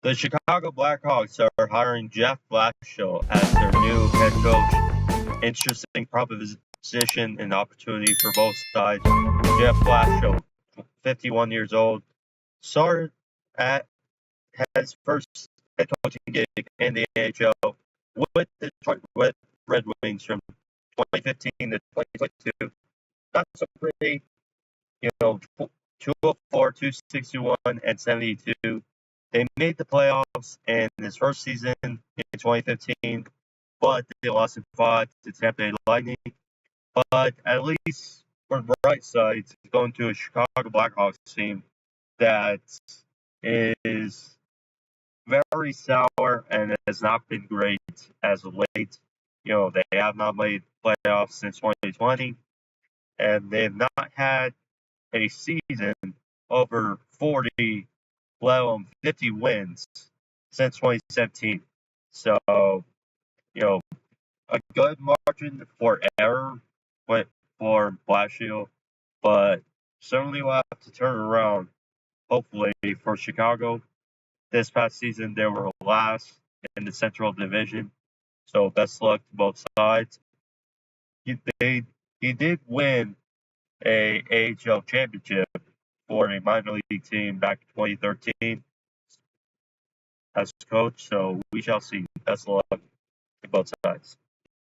The Chicago Blackhawks are hiring Jeff Blashill as their new head coach. Interesting proposition and opportunity for both sides. Jeff Blashill, 51 years old, started at his first head coaching gig in the NHL with the Detroit Red Wings from 2015 to 2022. Not so great, 204, 261, and 72. They made the playoffs in his first season in 2015, but they lost in 5 to Tampa Bay Lightning. But at least for the bright side, it's going to a Chicago Blackhawks team that is very sour and has not been great as of late. They have not made playoffs since 2020, and they have not had a season over 40, let alone 50 wins since 2017. So, a good margin for error for Blashill, but certainly will have to turn around, hopefully, for Chicago. This past season, they were last in the Central Division, so best luck to both sides. He did win a AHL championship for a minor league team back in 2013 as coach, so we shall see. Best of luck to both sides.